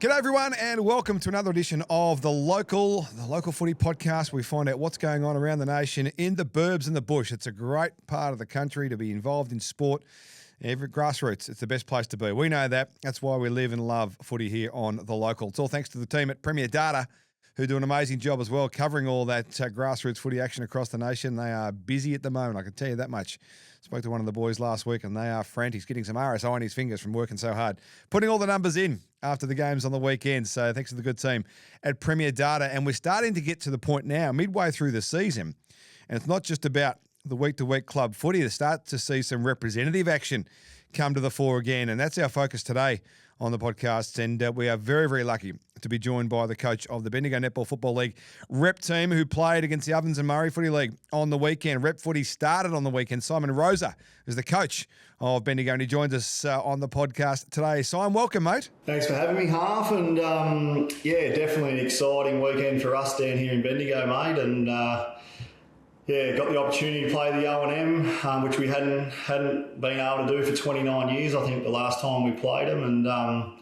G'day everyone and welcome to another edition of the local footy podcast. We find out what's going on around the nation in the burbs and the bush. It's a great part of the country to be involved in sport. Every grassroots, it's the best place to be. We know that. That's why we live and love footy here on the local. It's all thanks to the team at Premier Data who do an amazing job as well covering all that grassroots footy action across the nation. They are busy at the moment, I can tell you that much. Spoke to one of the boys last week and they are frantic. He's getting some RSI on his fingers from working so hard, putting all the numbers in after the games on the weekend. So thanks to the good team at Premier Data. And we're starting to get to the point now, midway through the season, and it's not just about the week-to-week club footy, to start to see some representative action come to the fore again. And that's our focus today on the podcast. And we are very, very lucky to be joined by the coach of the Bendigo Netball Football League rep team who played against the Ovens and Murray Footy League on the weekend. Rep footy started on the weekend. Simon Rosa is the coach of Bendigo and he joins us on the podcast today. Simon, welcome, mate. Thanks for having me, Harf. And definitely an exciting weekend for us down here in Bendigo, mate. And got the opportunity to play the O&M, which we hadn't been able to do for 29 years, I think, the last time we played them. And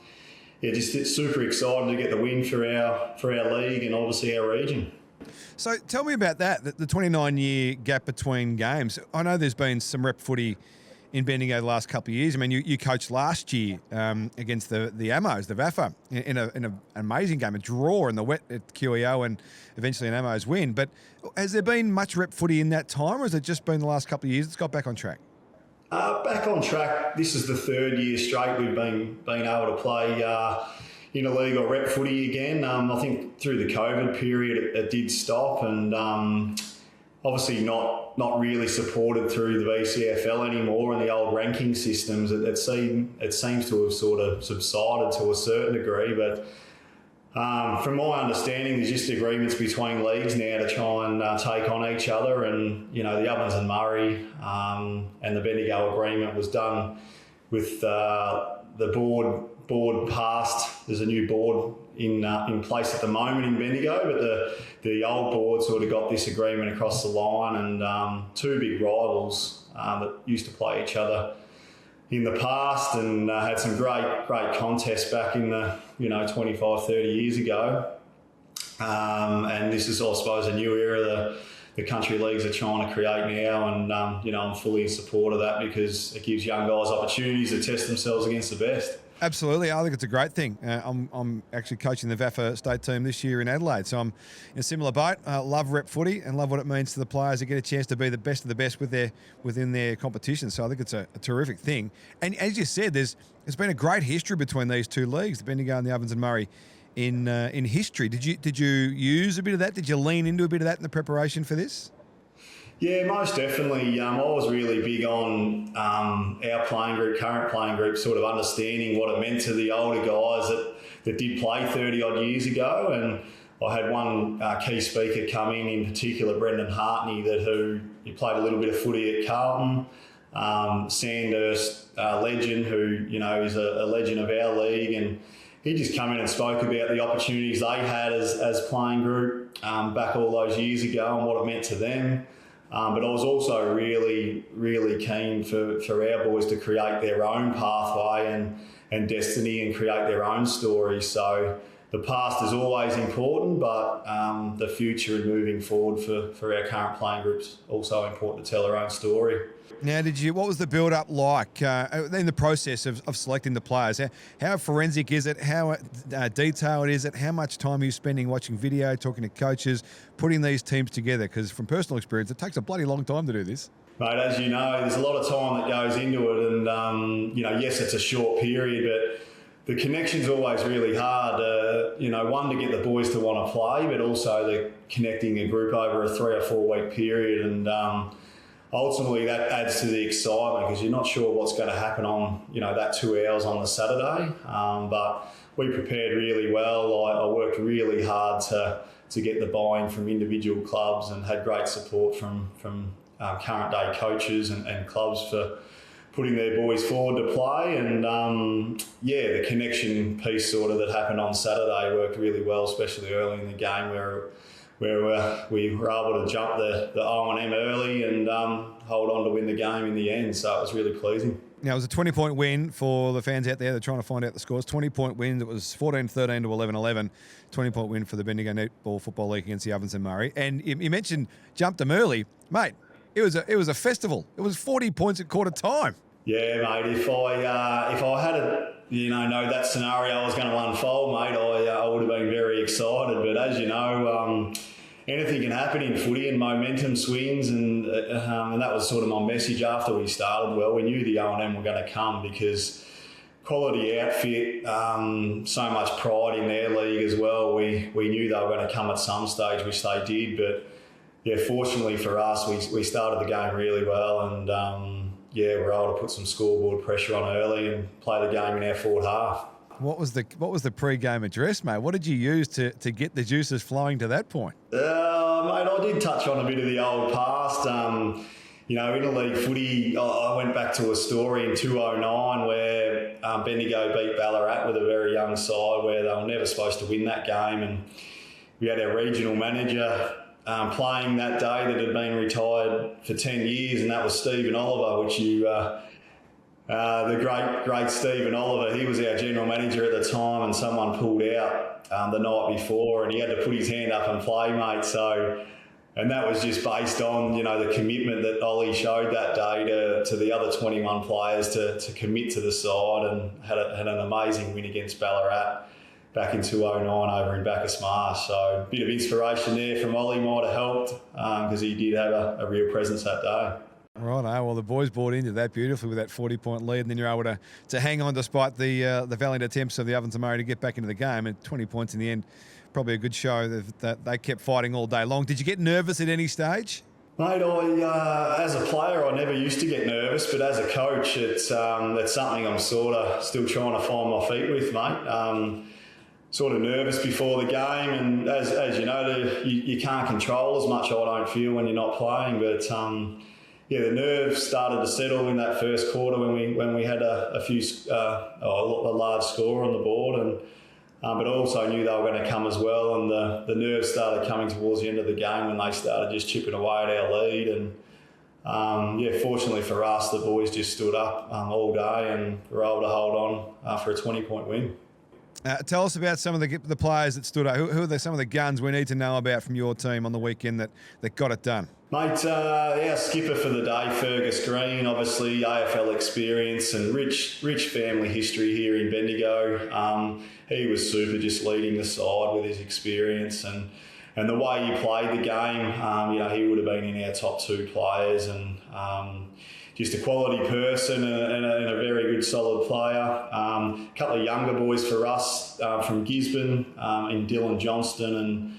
just super excited to get the win for our league and obviously our region. So tell me about that, the 29-year gap between games. I know there's been some rep footy in Bendigo the last couple of years. I mean, you coached last year against the Amos, the VAFA, in an amazing game, a draw in the wet at QEO and eventually an Amos win. But has there been much rep footy in that time, or has it just been the last couple of years it's got back on track? Back on track. This is the third year straight we've been able to play interleague or rep footy again. I think through the COVID period it did stop, and obviously not really supported through the BCFL anymore and the old ranking systems. It seems to have sort of subsided to a certain degree, but from my understanding, there's just agreements between leagues now to try and take on each other. And the Ovens and Murray and the Bendigo agreement was done with the board passed. There's a new board in place at the moment in Bendigo, but the old board sort of got this agreement across the line, and two big rivals that used to play each other in the past and had some great contests back in the 25, 30 years ago. And this is, I suppose, a new era the country leagues are trying to create now, and I'm fully in support of that because it gives young guys opportunities to test themselves against the best. Absolutely. I think it's a great thing. I'm actually coaching the VAFA state team this year in Adelaide, so I'm in a similar boat. Love rep footy and love what it means to the players to get a chance to be the best of the best within their competition. So I think it's a terrific thing. And as you said, there's been a great history between these two leagues, the Bendigo and the Ovens and Murray, in history. Did you use a bit of that? Did you lean into a bit of that in the preparation for this? Yeah, most definitely. I was really big on our current playing group, sort of understanding what it meant to the older guys that did play 30-odd years ago. And I had one key speaker come in particular, Brendan Hartney, he played a little bit of footy at Carlton. Sandhurst legend, who is a legend of our league, and he just come in and spoke about the opportunities they had as playing group back all those years ago and what it meant to them. But I was also really, really keen for our boys to create their own pathway and destiny and create their own story. So the past is always important, but the future and moving forward for our current playing groups also important to tell our own story. Now, what was the build-up like in the process of selecting the players? How forensic is it? How detailed is it? How much time are you spending watching video, talking to coaches, putting these teams together? Because from personal experience, it takes a bloody long time to do this. Mate, as you know, there's a lot of time that goes into it, and yes, it's a short period, but the connection's always really hard. One, to get the boys to want to play, but also the connecting a group over a 3 or 4 week period, and ultimately that adds to the excitement because you're not sure what's going to happen on that 2 hours on the Saturday. But we prepared really well. I worked really hard to get the buy-in from individual clubs and had great support from current day coaches and clubs for putting their boys forward to play. And the connection piece sort of that happened on Saturday worked really well, especially early in the game where we were able to jump the O&M early and hold on to win the game in the end. So it was really pleasing. Now, it was a 20-point win for the fans out there. They're trying to find out the scores. 20-point win. It was 14-13 to 11-11. 20-point win for the Bendigo Netball Football League against the Ovens and Murray. And you mentioned jumped them early. Mate, it was a festival. It was 40 points at quarter time. Yeah, mate. If I had know that scenario was going to unfold, mate, I would have been very excited. But as you know, anything can happen in footy, and momentum swings, and that was sort of my message after we started. Well, we knew the O&M were going to come because quality outfit, so much pride in their league as well. We knew they were going to come at some stage, which they did. But yeah, fortunately for us, we started the game really well, and we were able to put some scoreboard pressure on early and play the game in our forward half. What was the pre-game address, mate? What did you use to get the juices flowing to that point? Mate, I did touch on a bit of the old past. Interleague footy, I went back to a story in 2009 where Bendigo beat Ballarat with a very young side where they were never supposed to win that game, and we had our regional manager playing that day that had been retired for 10 years, and that was Stephen Oliver, which the great Stephen Oliver, he was our general manager at the time, and someone pulled out the night before, and he had to put his hand up and play, mate. So, and that was just based on the commitment that Ollie showed that day to the other 21 players to commit to the side, and had an amazing win against Ballarat back in 2009 over in Bacchus Marsh. So a bit of inspiration there from Ollie might have helped because he did have a real presence that day. Right, well, the boys bought into that beautifully with that 40-point lead, and then you're able to hang on despite the valiant attempts of the Ovens and Murray to get back into the game, and 20 points in the end. Probably a good show that they kept fighting all day long. Did you get nervous at any stage? Mate, as a player, I never used to get nervous, but as a coach, that's something I'm sort of still trying to find my feet with, mate. Sort of nervous before the game, and as you know, you can't control as much, I don't feel, when you're not playing, but the nerves started to settle in that first quarter when we had a large score on the board, and but I also knew they were going to come as well, and the nerves started coming towards the end of the game when they started just chipping away at our lead, and fortunately for us, the boys just stood up all day and were able to hold on for a 20-point win. Tell us about some of the players that stood up. Who are some of the guns we need to know about from your team on the weekend that got it done? Mate, our skipper for the day, Fergus Green, obviously AFL experience and rich family history here in Bendigo. He was super, just leading the side with his experience and the way he played the game. He would have been in our top 2 players, and just a quality person and a very good solid player. A couple of younger boys for us from Gisborne, in Dylan Johnston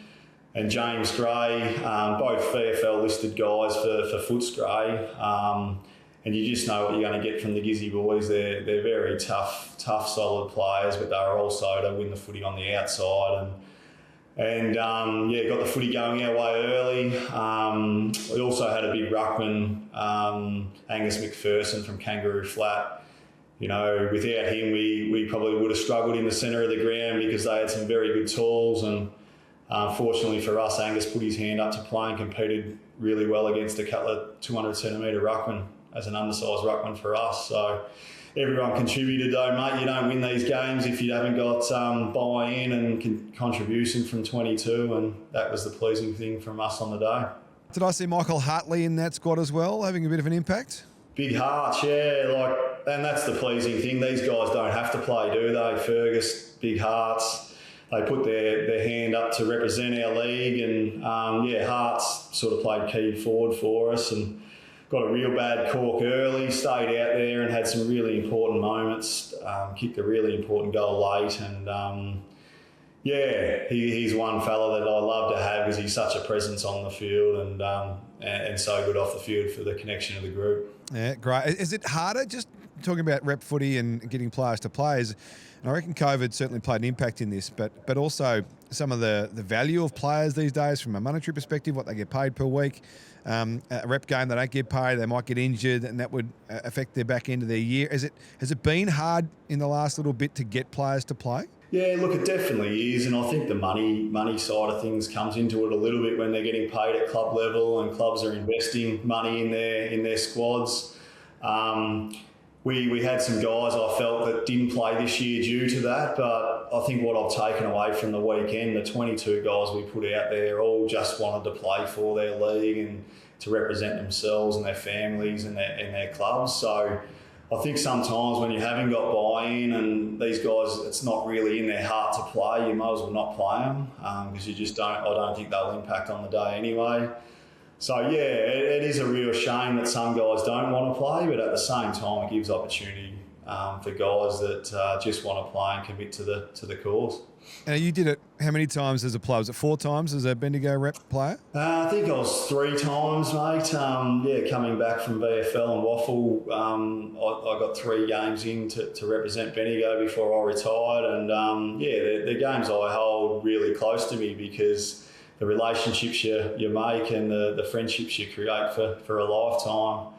and James Gray, both VFL listed guys for Footscray. And you just know what you're going to get from the Gizzy boys. They're very tough, solid players, but they're also, they win the footy on the outside. And got the footy going our way early. We also had a big ruckman, Angus McPherson from Kangaroo Flat. Without him, we probably would have struggled in the centre of the ground because they had some very good tools. And fortunately for us, Angus put his hand up to play and competed really well against a couple of 200-centimetre ruckman as an undersized ruckman for us. So everyone contributed though, mate. You don't win these games if you haven't got buy-in and contribution from 22, and that was the pleasing thing from us on the day. Did I see Michael Hartley in that squad as well, having a bit of an impact? Big hearts, yeah. And that's the pleasing thing. These guys don't have to play, do they? Fergus, big hearts. They put their hand up to represent our league, and Hearts sort of played key forward for us and got a real bad cork early, stayed out there and had some really important moments, kicked a really important goal late, and he's one fella that I love to have because he's such a presence on the field and so good off the field for the connection of the group. Yeah, great. Is it harder, just talking about rep footy and getting players to play, and I reckon COVID certainly played an impact in this, but also some of the value of players these days from a monetary perspective, what they get paid per week. A rep game, they don't get paid, they might get injured, and that would affect their back end of their year. Has it been hard in the last little bit to get players to play? Yeah, look, it definitely is, and I think the money side of things comes into it a little bit when they're getting paid at club level and clubs are investing money in their squads. we had some guys I felt that didn't play this year due to that, but I think what I've taken away from the weekend, the 22 guys we put out there all just wanted to play for their league and to represent themselves and their families and their clubs. So I think sometimes when you haven't got buy-in and these guys, it's not really in their heart to play, you might as well not play them because you just I don't think they'll impact on the day anyway. So yeah, it is a real shame that some guys don't want to play, but at the same time, it gives opportunity for guys that just want to play and commit to the cause. And you did it how many times as a player? Was it 4 times as a Bendigo rep player? I think I was 3 times, mate. Coming back from VFL and Waffle, I got 3 games in to represent Bendigo before I retired. And the games I hold really close to me because the relationships you make and the friendships you create for a lifetime,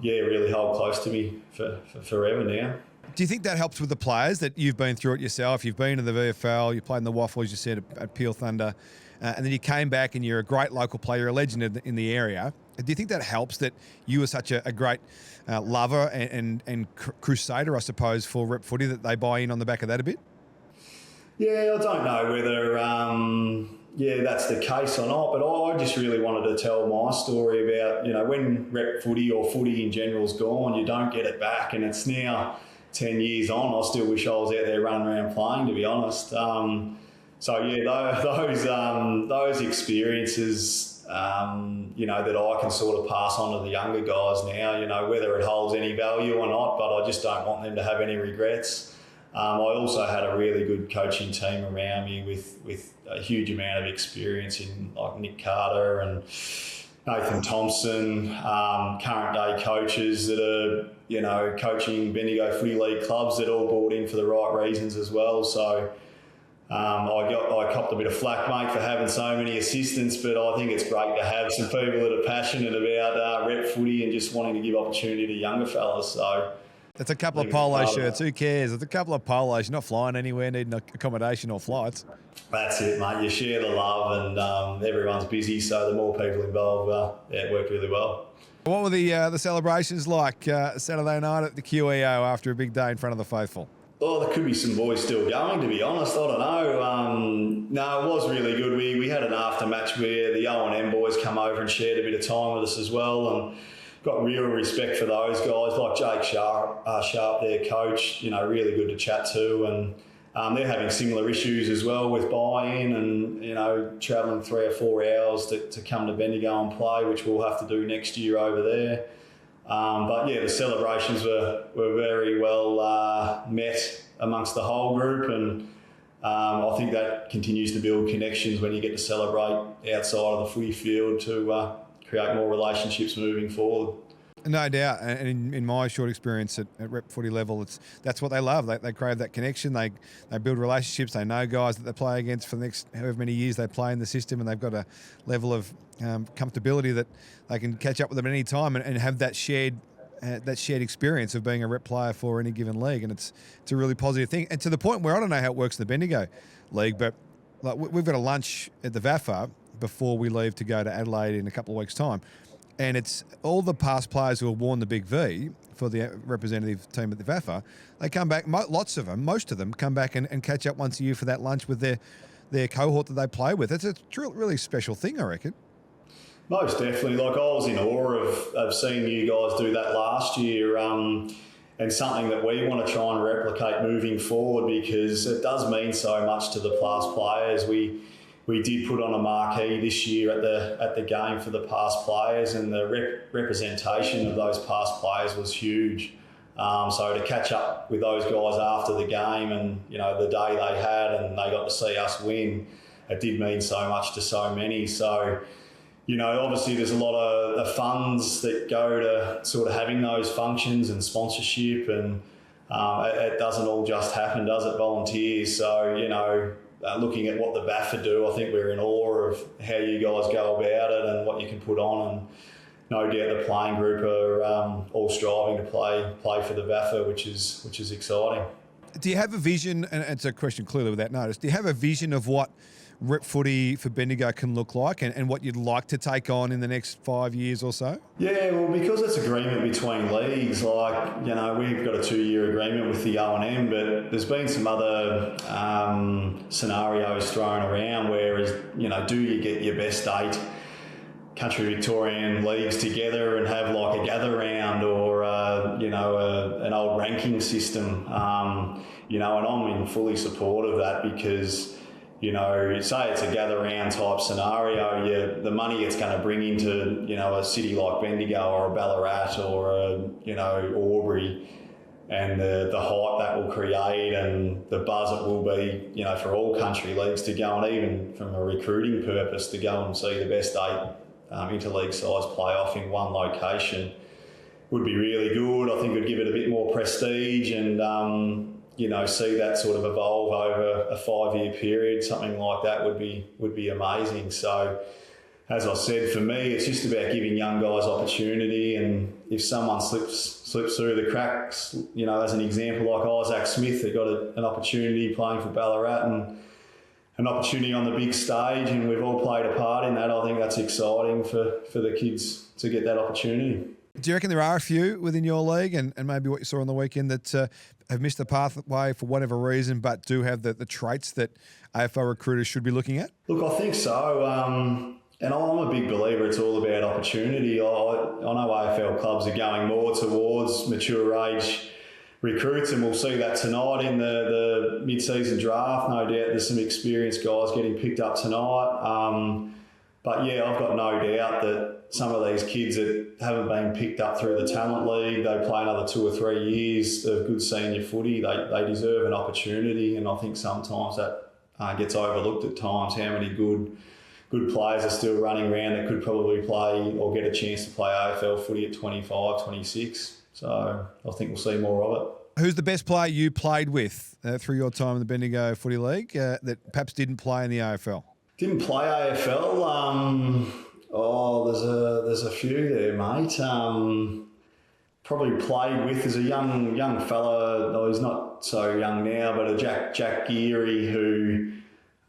really hold close to me for forever now. Do you think that helps with the players, that you've been through it yourself? You've been to the VFL, you played in the Waffle, as you said, at Peel Thunder, and then you came back and you're a great local player, you're a legend in the area. Do you think that helps, that you were such a great lover and crusader, I suppose, for rep footy, that they buy in on the back of that a bit? Yeah, I don't know whether that's the case or not, but I just really wanted to tell my story about, when rep footy or footy in general's gone, you don't get it back, and it's now 10 years on. I still wish I was out there running around playing, to be honest. Those experiences, that I can sort of pass on to the younger guys now, whether it holds any value or not, but I just don't want them to have any regrets. I also had a really good coaching team around me with a huge amount of experience in like Nick Carter and Nathan Thompson, current day coaches that are, coaching Bendigo Footy League clubs that all bought in for the right reasons as well. So I copped a bit of flack, mate, for having so many assistants, but I think it's great to have some people that are passionate about rep footy and just wanting to give opportunity to younger fellas. So it's a couple of polo shirts. Who cares? It's a couple of polos. You're not flying anywhere, needing accommodation or flights. That's it, mate. You share the love, and everyone's busy, so the more people involved, it worked really well. What were the celebrations like Saturday night at the QEO after a big day in front of the faithful? Oh, there could be some boys still going, to be honest. I don't know. No, it was really good. We had an after-match where the O&M boys come over and shared a bit of time with us as well, and got real respect for those guys, like Jake Sharp, their coach, really good to chat to. And they're having similar issues as well with buy-in and, travelling 3 or 4 hours to come to Bendigo and play, which we'll have to do next year over there. The celebrations were very well met amongst the whole group, and I think that continues to build connections when you get to celebrate outside of the footy field to create more relationships moving forward. No doubt, and in my short experience at rep footy level, that's what they love. They crave that connection. They build relationships. They know guys that they play against for the next however many years they play in the system, and they've got a level of comfortability that they can catch up with them at any time and have that shared experience of being a rep player for any given league, and it's a really positive thing. And to the point where I don't know how it works in the Bendigo League, but like we've got a lunch at the VAFA before we leave to go to Adelaide in a couple of weeks' time. And it's all the past players who have worn the big V for the representative team at the VAFA. They come back, most of them come back and catch up once a year for that lunch with their cohort that they play with. It's a really special thing, I reckon. Most definitely. Like, I was in awe of seeing you guys do that last year, and something that we want to try and replicate moving forward, because it does mean so much to the past players. We did put on a marquee this year at the game for the past players, and the representation of those past players was huge. So to catch up with those guys after the game and, the day they had, and they got to see us win, it did mean so much to so many. So, obviously there's a lot of the funds that go to sort of having those functions and sponsorship, and it doesn't all just happen, does it? Volunteers. So, looking at what the BAFA do, I think we're in awe of how you guys go about it and what you can put on, and no doubt the playing group are all striving to play for the BAFA, which is exciting. Do you have a vision, and it's a question clearly without notice, do you have a vision of what rep footy for Bendigo can look like and what you'd like to take on in the next 5 years or so? Yeah, well, because it's agreement between leagues, like, we've got a 2-year agreement with the O&M, but there's been some other scenarios thrown around where, do you get your best 8 country Victorian leagues together and have like a gather round or, an old ranking system, and I'm in fully support of that because, say it's a gather round type scenario, the money it's going to bring into, a city like Bendigo or a Ballarat or Albury, and the hype that will create and the buzz it will be, for all country leagues to go, and even from a recruiting purpose to go and see the best 8 interleague sides play off in one location would be really good. I think it would give it a bit more prestige and, see that sort of evolve over a 5-year period. Something like that would be amazing. So, as I said, for me, it's just about giving young guys opportunity, and if someone slips through the cracks, as an example like Isaac Smith, that got an opportunity playing for Ballarat and an opportunity on the big stage, and we've all played a part in that. I think that's exciting for the kids to get that opportunity. Do you reckon there are a few within your league and maybe what you saw on the weekend that have missed the pathway for whatever reason but do have the traits that AFL recruiters should be looking at? Look, I think so. And I'm a big believer it's all about opportunity. I know AFL clubs are going more towards mature age recruits, and we'll see that tonight in the mid-season draft. No doubt there's some experienced guys getting picked up tonight. But yeah, I've got no doubt that some of these kids that haven't been picked up through the talent league, they play another 2 or 3 years of good senior footy. They deserve an opportunity, and I think sometimes that gets overlooked at times, how many good players are still running around that could probably play or get a chance to play AFL footy at 25, 26. So I think we'll see more of it. Who's the best player you played with through your time in the Bendigo Footy League that perhaps didn't play in the AFL? Didn't play AFL. There's a few there, mate. Probably played with as a young fella. Though he's not so young now, but a Jack Geary who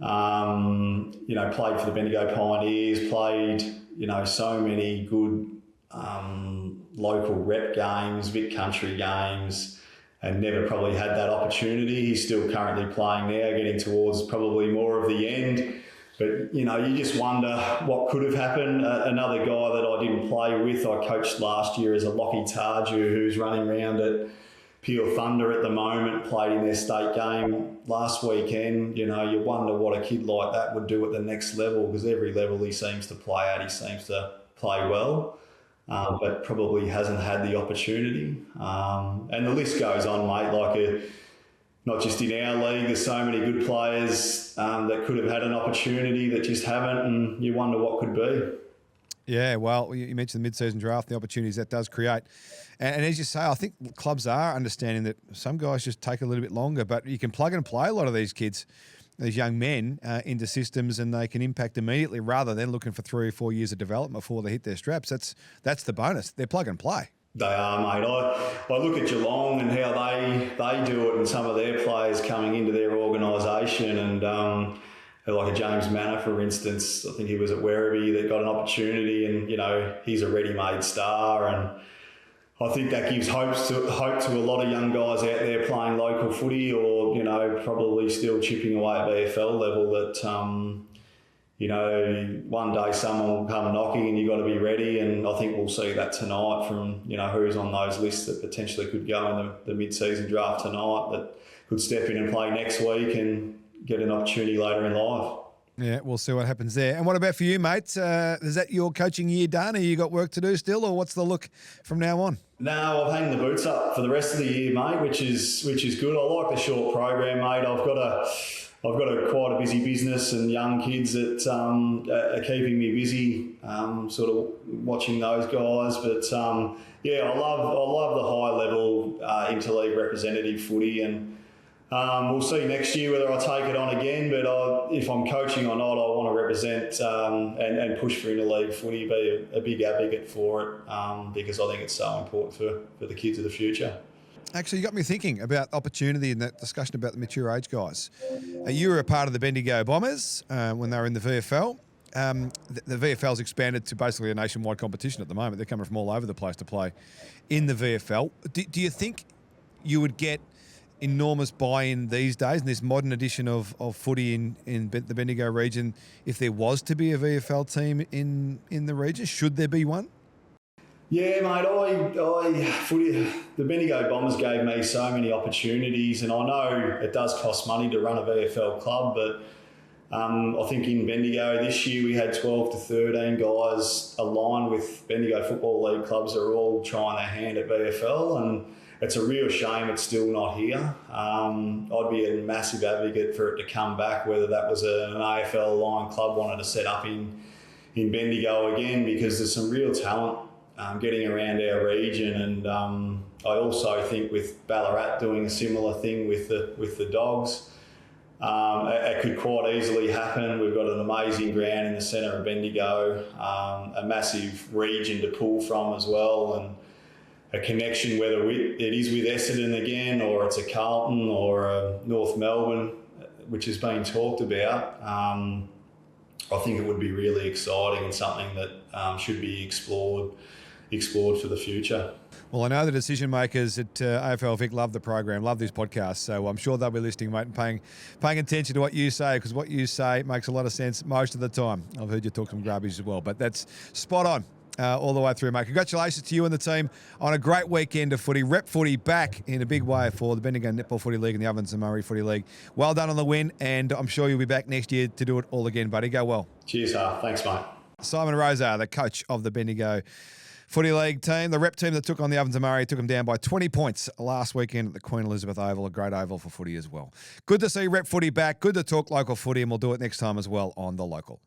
played for the Bendigo Pioneers. Played so many good local rep games, Vic Country games, and never probably had that opportunity. He's still currently playing now, getting towards probably more of the end. But, you just wonder what could have happened. Another guy that I didn't play with, I coached last year, is a Lockie Tarju, who's running around at Peel Thunder at the moment, played in their state game last weekend. You wonder what a kid like that would do at the next level, because every level he seems to play at, he seems to play well, but probably hasn't had the opportunity. And the list goes on, mate, not just in our league, there's so many good players that could have had an opportunity that just haven't, and you wonder what could be. Yeah, well, you mentioned the mid-season draft, the opportunities that does create. And as you say, I think clubs are understanding that some guys just take a little bit longer, but you can plug and play a lot of these kids, these young men, into systems, and they can impact immediately rather than looking for 3 or 4 years of development before they hit their straps. That's the bonus. They're plug and play. They are, mate. I look at Geelong and how they do it, and some of their players coming into their organisation, and like a James Manor, for instance. I think he was at Werribee that got an opportunity, and he's a ready-made star, and I think that gives hope to a lot of young guys out there playing local footy, or probably still chipping away at VFL level, that one day someone will come knocking and you've got to be ready. And I think we'll see that tonight from, who's on those lists that potentially could go in the mid-season draft tonight, that could step in and play next week and get an opportunity later in life. Yeah, we'll see what happens there. And what about for you, mate? Is that your coaching year done? Have you got work to do still, or what's the look from now on? No, I've hung the boots up for the rest of the year, mate, which is good. I like the short program, mate. I've got quite a busy business and young kids that are keeping me busy, sort of watching those guys. But I love the high level interleague representative footy, and we'll see next year whether I take it on again. But if I'm coaching or not, I want to represent and push for interleague footy, be a big advocate for it, because I think it's so important for the kids of the future. Actually, you got me thinking about opportunity in that discussion about the mature age guys. You were a part of the Bendigo Bombers when they were in the VFL. The VFL's expanded to basically a nationwide competition at the moment. They're coming from all over the place to play in the VFL. Do you think you would get enormous buy-in these days in this modern edition of footy in the Bendigo region if there was to be a VFL team in the region? Should there be one? Yeah, mate, the Bendigo Bombers gave me so many opportunities, and I know it does cost money to run a VFL club, but I think in Bendigo this year we had 12 to 13 guys aligned with Bendigo Football League clubs that are all trying their hand at VFL, and it's a real shame it's still not here. I'd be a massive advocate for it to come back, whether that was an AFL aligned club wanted to set up in Bendigo again, because there's some real talent getting around our region, and I also think with Ballarat doing a similar thing with the Dogs, it could quite easily happen. We've got an amazing ground in the centre of Bendigo, a massive region to pull from as well, and a connection, whether it is with Essendon again, or it's a Carlton or a North Melbourne, which has been talked about. I think it would be really exciting and something that should be explored for the future. Well, I know the decision makers at AFL Vic love the program, love this podcast, so I'm sure they'll be listening, mate, and paying attention to what you say, because what you say makes a lot of sense most of the time. I've heard you talk some garbage as well, but that's spot on. All the way through, mate. Congratulations to you and the team on a great weekend of footy. Rep footy back in a big way for the Bendigo Netball Footy League and the Ovens and Murray Footy League. Well done on the win, and I'm sure you'll be back next year to do it all again, buddy. Go well. Cheers, Harf. Thanks, mate. Simon Rosa, the coach of the Bendigo Footy League team, the rep team that took on the Ovens and Murray, took them down by 20 points last weekend at the Queen Elizabeth Oval, a great oval for footy as well. Good to see rep footy back. Good to talk local footy, and we'll do it next time as well on The Local.